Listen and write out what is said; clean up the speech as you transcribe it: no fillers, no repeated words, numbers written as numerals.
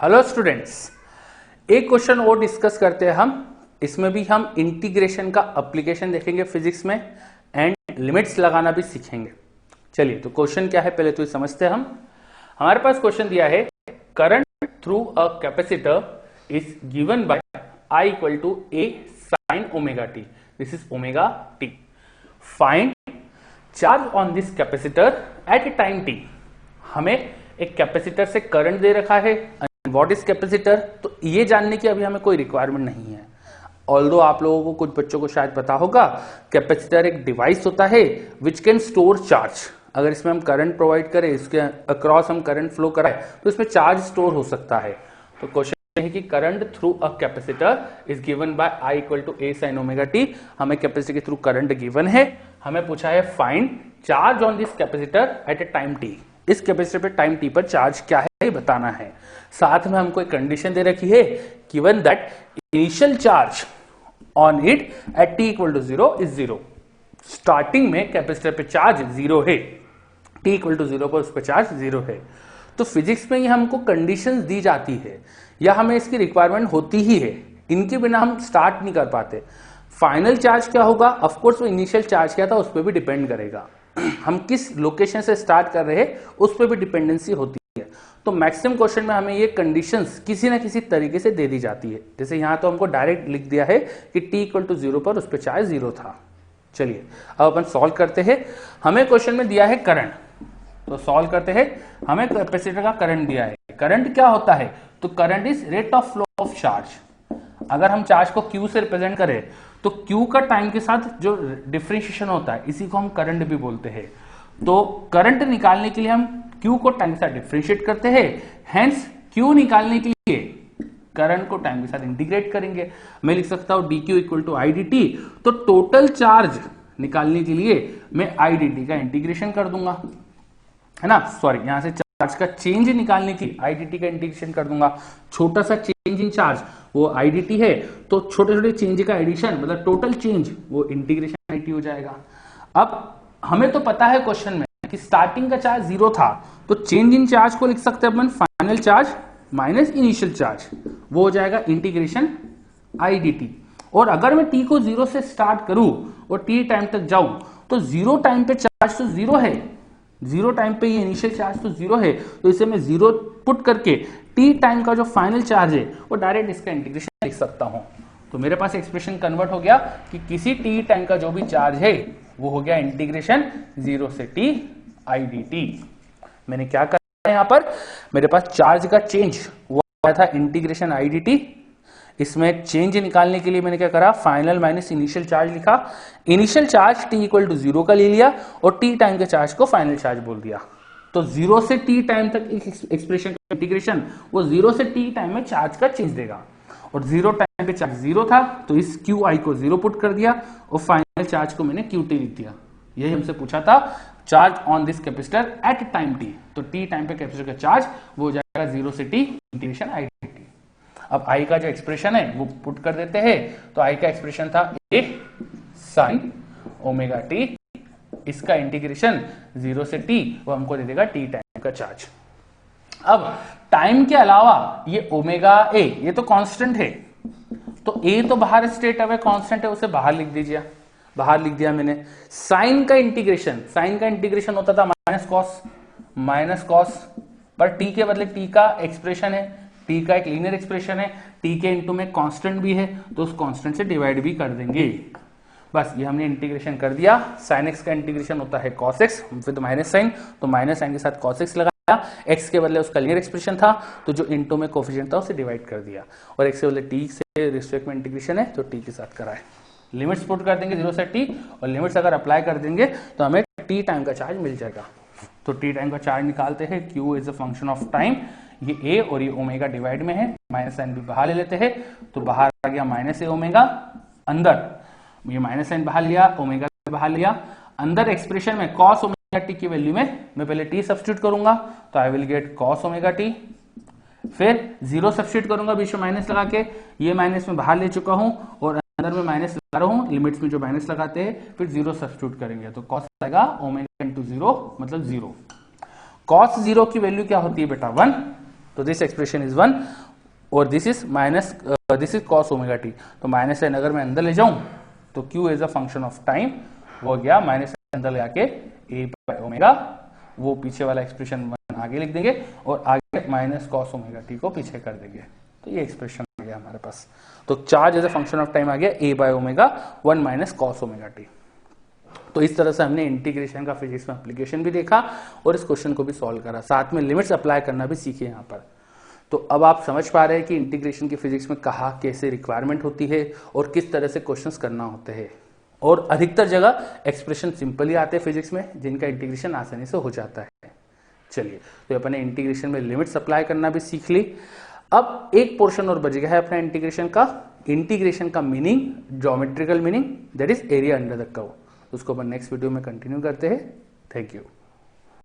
Hello students, एक question और discuss करते हैं हम। इसमें भी हम इंटीग्रेशन का एप्लीकेशन देखेंगे फिजिक्स में एंड लिमिट्स लगाना भी सीखेंगे। चलिए, तो क्वेश्चन क्या है पहले तो ये समझते हैं हम। हमारे पास क्वेश्चन दिया है, current through a capacitor is given by I equal to a sine omega t. This is omega t. Find charge on this capacitor at time t. हमें एक कैपेसिटर से करंट दे रखा है, व्हाट इज कैपेसिटर, तो ये जानने की अभी हमें कोई रिक्वायरमेंट नहीं है। ऑल्दो आप लोगों को, कुछ बच्चों को शायद पता होगा, कैपेसिटर एक डिवाइस होता है विच कैन स्टोर चार्ज। अगर इसमें हम करंट प्रोवाइड करें, इसके अक्रॉस हम करंट फ्लो कराएं, तो इसमें चार्ज स्टोर हो सकता है। तो क्वेश्चन है कि current through a capacitor is given by I equal to a sine omega t. हमें कैपेसिटर के थ्रू करंट गिवन है। हमें पूछा है find charge on this capacitor at a time t. इस कैपेसिटर पे टाइम टी पर चार्ज क्या है बताना है। साथ में हमको एक कंडीशन दे रखी है, given that initial charge on it at t equal to 0 is 0। Starting में कैपेसिटर पे चार्ज 0 है, टी इक्वल टू 0 पर उस पर चार्ज 0 है। तो फिजिक्स में ये हमको कंडीशंस दी जाती है या हमें इसकी रिक्वायरमेंट होती ही है, इनके बिना हम स्टार्ट नहीं कर पाते। फाइनल चार्ज क्या होगा, ऑफकोर्स वो इनिशियल चार्ज क्या था उस पर भी डिपेंड करेगा। हम किस लोकेशन से स्टार्ट कर रहे हैं उस पर भी डिपेंडेंसी होती है। तो मैक्सिमम क्वेश्चन में हमें ये कंडीशंस किसी ना किसी तरीके से दे दी जाती है। जैसे यहां तो हमको डायरेक्ट लिख दिया है कि t इक्वल टू 0 पर उस पर चार्ज 0 था। चलिए अब अपन सॉल्व करते हैं। हमें क्वेश्चन में दिया है करंट, तो सॉल्व करते हैं। हमें कैपेसिटर का करंट दिया है। करंट क्या होता है, तो current is rate of flow of charge. अगर हम चार्ज को Q से रिप्रेजेंट करें तो Q का टाइम के साथ जो डिफरेंशिएशन होता है इसी को हम करंट भी बोलते हैं। तो करंट निकालने के लिए हम Q को टाइम के साथ डिफरेंशिएट करते हैं, हेंस Q निकालने के लिए करंट को टाइम के साथ इंटीग्रेट करेंगे। मैं लिख सकता हूं dq equal to I d t. तो टोटल चार्ज निकालने के लिए मैं आई डी टी का इंटीग्रेशन कर दूंगा, है ना। सॉरी, यहां से चार्ज का चेंज निकालने की आईडीटी का इंटीग्रेशन कर दूंगा। छोटा सा चेंज इन चार्ज वो आईडीटी है, तो छोटे छोटे चेंज का एडिशन मतलब टोटल चेंज वो इंटीग्रेशन आईटी हो जाएगा। अब हमें तो पता है क्वेश्चन में कि स्टार्टिंग का चार्ज 0 था, तो चेंज इन चार्ज को लिख सकते हैं अपन final charge minus initial charge, वो हो जाएगा इंटीग्रेशन आईडीटी। और अगर मैं टी को 0 से स्टार्ट करूं और टी टाइम तक जाऊं, तो 0 टाइम पे चार्ज तो 0 है, 0 टाइम पे ये इनिशियल चार्ज तो 0 है, तो इसे मैं 0 पुट करके टी टाइम का जो फाइनल चार्ज है वो डायरेक्ट इसका इंटीग्रेशन लिख सकता हूं। तो मेरे पास एक्सप्रेशन कन्वर्ट हो गया कि किसी टी टाइम का जो भी चार्ज है वो हो गया इंटीग्रेशन 0 से टी आई डी टी। मैंने क्या करा यहां पर, मेरे पास चार्ज का चेंज हुआ था इंटीग्रेशन आई डी टी। इसमें चेंज निकालने के लिए मैंने क्या करा, फाइनल माइनस इनिशियल चार्ज लिखा। Initial charge t equal to 0 का ले लिया और t टाइम के चार्ज को फाइनल चार्ज बोल दिया। तो 0 से t टाइम तक एक्सप्रेशन का इंटीग्रेशन वो 0 से t टाइम में चार्ज का चेंज देगा। और 0 टाइम पे चार्ज 0 था, तो इस qi को 0 पुट कर दिया और फाइनल चार्ज को मैंने qt लिख दिया। यही हमसे पूछा था, charge on this capacitor at time t। तो t टाइम पे कैपेसिटर का चार्ज वो हो जाएगा 0 से t integration I d T. अब I का जो एक्सप्रेशन है वो पुट कर देते हैं। तो I का एक्सप्रेशन था ए साइन ओमेगा टी, इसका इंटीग्रेशन 0 से t वो हमको दे देगा t टाइम का चार्ज। अब टाइम के अलावा ये ओमेगा ए ये तो कांस्टेंट है, तो ए तो बाहर स्टेट अवे कांस्टेंट है, उसे बाहर लिख दीजिए, बाहर लिख दिया मैंने। साइन का इंटीग्रेशन होता था माइनस कॉस, पर t के बदले t का एक्सप्रेशन है, t का एक लीनियर एक्सप्रेशन है, t के इनटू में कांस्टेंट भी है, तो उस कांस्टेंट से डिवाइड भी कर देंगे। बस ये हमने इंटीग्रेशन कर दिया। साइन x का इंटीग्रेशन होता है cos x with minus sine, तो माइनस साइन के साथ cos x लगाया, x के बदले उसका लीनियर एक्सप्रेशन था, तो जो इनटू में कोफिशिएंट था उसे डिवाइड कर दिया, और x के बदले t से रिस्पेक्ट में इंटीग्रेशन है तो t के साथ कराए। लिमिट्स पुट कर देंगे 0 से t, और लिमिट्स अगर अप्लाई कर देंगे तो हमें t टाइम का चार्ज मिल जाएगा। तो t टाइम का चार्ज निकालते हैं, q is a function of time. ये a और ये ओमेगा डिवाइड में है, माइनस साइन भी बाहर ले लेते हैं, तो बाहर आ गया माइनस ए ओमेगा, अंदर ये माइनस साइन बाहर लिया, ओमेगा बाहर लिया, अंदर एक्सप्रेशन में cos ओमेगा टी की वैल्यू में मैं पहले t सब्स्टिट्यूट करूंगा, तो I will get cos omega T. फिर 0 सब्स्टिट्यूट करूंगा बीच में माइनस लगा के, ये माइनस में बाहर ले चुका हूं और अंदर में माइनस लगा रहा हूं, लिमिट्स में जो माइनस लगाते हैं, फिर 0 सब्स्टिट्यूट करेंगे, तो cos आएगा ओमेगा इंटू 0 मतलब 0। cos 0 की वैल्यू क्या होती है बेटा 1, तो दिस एक्सप्रेशन इज 1 और this is cos omega t. तो माइनस साइन अगर मैं अंदर ले जाऊं तो Q is a function of time हो गया, माइनस अंदर ले आके a बाय ओमेगा, वो पीछे वाला एक्सप्रेशन 1 आगे लिख देंगे और आगे माइनस cos ओमेगा टी को पीछे कर देंगे। तो ये एक्सप्रेशन आ गया हमारे पास। तो charge as a function of time आ गया a by omega 1 minus cos omega t. तो इस तरह से हमने इंटीग्रेशन का फिजिक्स में एप्लीकेशन भी देखा और इस क्वेश्चन को भी सॉल्व करा, साथ में लिमिट्स अप्लाई करना भी सीखे यहाँ पर। तो अब आप समझ पा रहे हैं कि इंटीग्रेशन की फिजिक्स में कहाँ कैसे रिक्वायरमेंट होती है और किस तरह से क्वेश्चंस करना होते हैं। और अधिकतर जगह एक्सप्रेशन सिंपल ही आते हैं फिजिक्स में, जिनका इंटीग्रेशन आसानी से हो जाता है। चलिए, तो अपने इंटीग्रेशन में लिमिट्स अप्लाई करना भी सीख ली। अब एक पोर्शन और बच गया है अपना इंटीग्रेशन का meaning, geometrical meaning, that is area under the curve. उसको अपन नेक्स्ट वीडियो में कंटिन्यू करते हैं। Thank you.